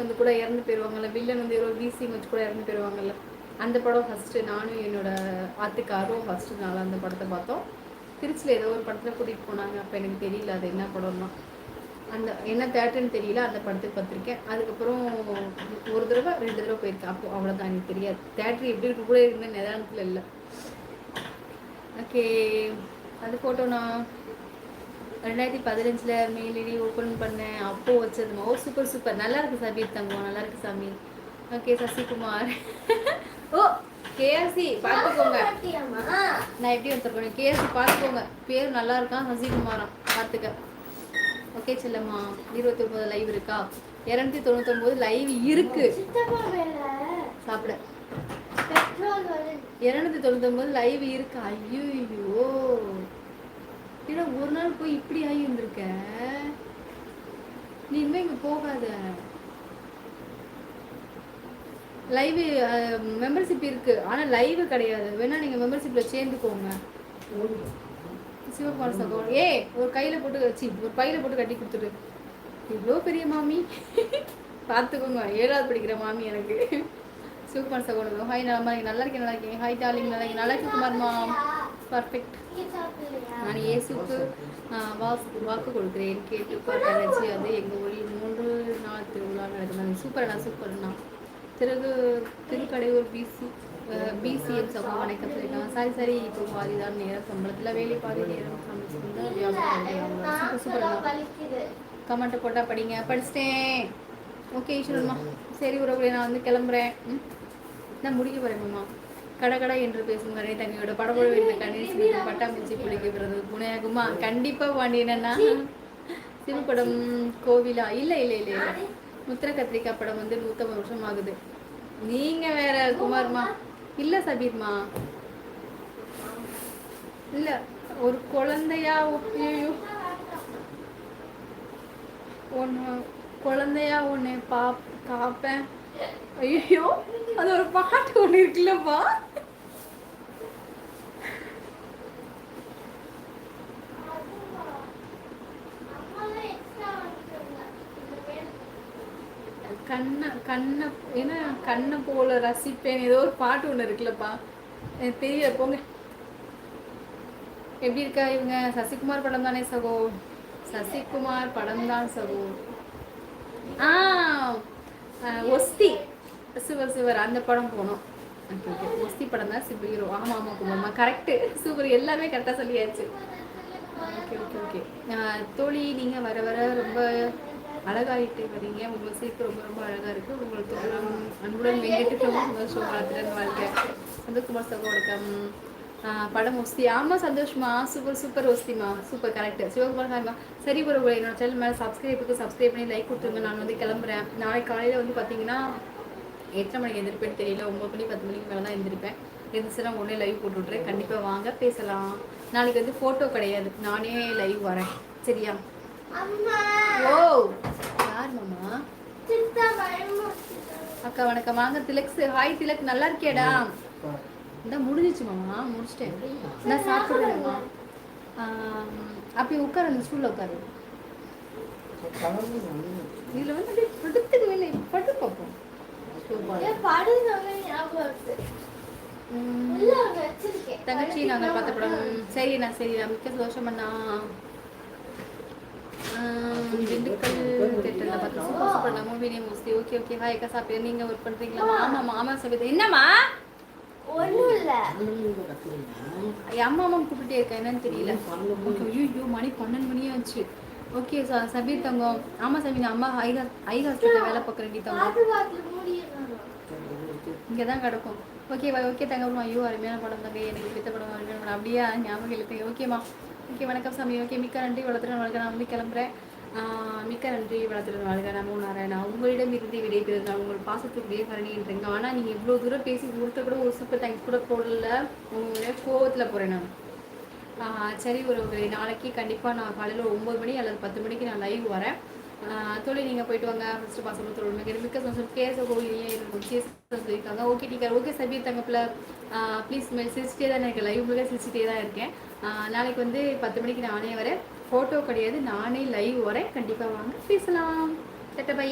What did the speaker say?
வந்து கூட இறந்து போயிடுவாங்கல்ல, வில்லன் வந்து ஒரு பிசிஎம் வச்சு கூட இறந்து போயிடுவாங்கல்ல, அந்த படம் ஃபஸ்ட்டு நானும் என்னோட ஆத்துக்காரும் ஃபஸ்ட்டு நாள் அந்த படத்தை பார்த்தோம். திருச்சியில் ஏதோ ஒரு படத்தில் கூட்டிகிட்டு போனாங்க. அப்போ எனக்கு தெரியல அது என்ன படம்னா, அந்த என்ன தேட்டர்னு தெரியல. அந்த படத்துக்கு பார்த்துருக்கேன். அதுக்கப்புறம் ஒரு தடவை 2 தடவை போயிருக்கேன். அப்போ அவ்வளோதான், எனக்கு தெரியாது தேட்டர் எப்படி கூட இருந்தேன் நிதானத்தில் இல்லை. ஓகே, அது ஃபோட்டோண்ணா 2015 மெயிலடி ஓப்பன் பண்ணேன், அப்போ வச்சதுமா. ஓ சூப்பர் சூப்பர், நல்லா இருக்கு சபீர் தங்கம், நல்லா இருக்கு சாமி. ஓகே சசிகுமார். ஓ கேஎஸ்சி பார்த்துக்கோங்க, நான் எப்படி வந்துருக்கேன். கேஎஸ்சி பார்த்துக்கோங்க, பேர் நல்லா இருக்கான், சசிகுமாரா பார்த்துக்க. ஓகே செல்லம்மா, 29 லைவ் இருக்கா? 299 லைவ் இருக்கு. சாப்பிட 299 லைவ் இருக்கு. ஐயோ ஏன்னா ஒரு நாள் போய் இப்படி ஆகி வந்திருக்க. நீ இனிமே இங்க போகாத. லைவ் மெம்பர்ஷிப் இருக்கு, ஆனா லைவ் கிடையாது. வேணா நீங்க மெம்பர்ஷிப்ல சேர்ந்துக்கோங்க. சிவகுமார் சகோதரர், ஒரு கையில போட்டு வச்சு ஒரு பையில போட்டு கட்டி கொடுத்துரு. இவ்வளோ பெரிய மாமி பார்த்துக்கோங்க, 7வது படிக்கிற மாமி எனக்கு. சிவகுமார் சகோதரர், ஹாய் நலமா, நல்லா இருக்கேன், நல்லா இருக்கேன். ஹாய் டார்லிங், நல்லா இருக்கேன், நல்லா இருக்கு குமார்மா, பர்ஃபெக்ட். நான் இயேசுக்கு வாக்கு கொடுக்குறேன், கேட்டு பாட்டாச்சு. அது எங்கள் ஒளி 3 நாள் திருவிழா நடக்குது. சூப்பர்ண்ணா சூப்பர்ண்ணா. திருக்கடையூர் பிசிஎம் சகோ வணக்கம் சொல்லிக்கலாம். சரி இப்போ பாதி தான் நேரம் சம்பளத்தில், வேலை பாதி நேரம் சூப்பர். கமெண்ட்டை போட்டால் படிங்க, படிச்சிட்டேன். ஓகே ஈஸ்வரன்மா, சரி உறவுகளை நான் வந்து கிளம்புறேன். நான் முடிக்க போகிறேன்மா. கடை என்று பேசும் கண்ணை தங்கியோட படப்பட வேண்டிய கணேஷ் பட்டாம்பூச்சி குளிக்க பிறகு புனையாகுமா? கண்டிப்பாக வாண்டினா. சிவப்படம் கோவிலா? இல்லை இல்லை இல்லை இல்லை, முத்திர கத்திரிக்காய் படம் வந்து 150 வருஷம் ஆகுது. நீங்க வேற குமார்மா. இல்ல சபீர்மா, இல்ல ஒரு குழந்தையா ஒன்னு காப்பேன். ஐயோ அது ஒரு பாட்டு ஒண்ணு இருக்குல்லப்பா. கண்ணை போல ரசிப்பேன், ஏதோ ஒரு பாட்டு ஒன்று இருக்குல்லப்பா, எனக்கு தெரியல. போங்க. எப்படி இருக்கா இவங்க? சசிகுமார் படம் தானே சகோ? சசிகுமார் படம் தான் சகோ. ஒஸ்தி சிவர் அந்த படம் போனோம். ஒஸ்தி படம் தான் சிவ ஹீரோ. ஆமா ஆமா குமார்மா, கரெக்டு, சூப்பர், எல்லாமே கரெக்டாக சொல்லியாச்சு. Okay okay okay. தோழி நீங்கள் வர வர ரொம்ப அழகாயிட்டு வரீங்க, உங்கள் சேர்த்து ரொம்ப ரொம்ப அழகாக இருக்குது. உங்களுக்கு அன்புடன் வெங்கட்டு சந்தோஷம் வளர்த்துட்டு வாழ்க்கை. சந்தோஷ்குமார் சகோ வணக்கம். படம் ஒஸ்தி, ஆமாம் சந்தோஷமா, சூப்பர் சூப்பர் ஒஸ்திமா, சூப்பர் கரெக்டு. சிவகுமார் சார்மா, சரி ஒரு என்னோட சேனல் மேலே சப்ஸ்கிரைப் பண்ணி லைக் கொடுத்துருங்க. நான் வந்து கிளம்புறேன். நாளைக்கு காலையில் வந்து பார்த்தீங்கன்னா எத்தனை மணிக்கு எழுந்திருப்பேன்னு தெரியல, 9 மணி 10 மணிக்கு மேலே தான் எழுந்திருப்பேன். இருந்துச்சுன்னா உடனே லைவ் போட்டு விட்றேன். கண்டிப்பாக வாங்க பேசலாம். நாளைக்கு வந்து ஃபோட்டோ கிடையாது, நானே லைவ் வரேன், சரியா? ஓ யார் மாமா? அக்கா வணக்கம், வாங்க. திலக் ஹாய் திலக், நல்லா இருக்கியாடா? இந்த முடிஞ்சிச்சு மாமா, முடிச்சிட்டேன். நான் சாப்பிடுறேன்மா. அப்படி உட்காரு, அந்த ஸ்கூல்ல உட்காரு. இதில் வந்து அப்படியே படுத்துக்கு மேலே படு பார்ப்போம். தங்கச்சி நாங்கள் பார்த்த படம். சரிண்ணா சரிண்ணா, மிக்க சந்தோஷம் அண்ணா. திண்டுக்கல் தேட்டரில் பார்த்தோம். சூப்பர் சூப்பர் நம்ம movie name mostly. Okay okay. Hi அக்கா சாப்பிட்டு நீங்கள் ஒர்க் பண்ணுறீங்களா? ஆமாம்மா ஆமாம் சபிதா. என்னம்மா? ஒன்றும் இல்லை, அம்மா கூப்பிட்டே இருக்கேன், என்னன்னு தெரியல. ஐயோ மணி 12 மணியே ஆச்சு. ஓகே சபீர் தங்கம். ஆமாம் சபீர், அம்மா ஐ ஹாஸ்பிட்டலில் வேலை பார்க்குறேன் தங்கம், இங்கே தான் கிடக்கும். ஓகே ஓகே தங்கம். ஐயோ அருமையான படம் தங்க, எனக்கு பிடித்த படம் அருமையான படம். அப்படியா, ஞாபகம் இல்லை. ஓகேம்மா, ஓகே வணக்கம் சாமி. ஓகே மிக்க நன்றி, வளர்த்துறேன் வாழ்க்கை. நான் வந்து கிளம்புறேன். மிக்க நன்றி, வளர்த்துறேன் வாழ்க்கை. நமோ நாராயணா. உங்களிடம் இருந்து விடைபெறுங்கள், உங்கள் பாசத்துக்குரிய கரணின்றீங்க. ஆனால் நீங்கள் இவ்வளோ தூரம் பேசி ஒருத்தர் கூட ஒரு சூப்பர் தேங்க்ஸ் கூட போடல, உங்களுடைய கோவத்தில் போகிறேன் நான். சரி ஒரு நாளைக்கு கண்டிப்பாக நான் காலையில் 9 மணி அல்லது 10 மணிக்கு நான் லைவ் வரேன். தோழி நீங்கள் போயிட்டு வாங்க. ஃபஸ்ட்டு பாசம் தொழில் மிக்க சந்தோஷம். கேஸை கோயிலே சொல்லியிருக்காங்க. ஓகே டீக்கர். ஓகே சபீர் தங்கப்பில் ப்ளீஸ் சிரிச்சிட்டே தான் எனக்கு லைவ் முழுக்க சிரிச்சிட்டே தான் இருக்கேன். நாளைக்கு வந்து 10 மணிக்கு நானே வரேன். ஃபோட்டோ கிடையாது, நானே லைவ் வரேன். கண்டிப்பாக வாங்க பேசலாம். பை.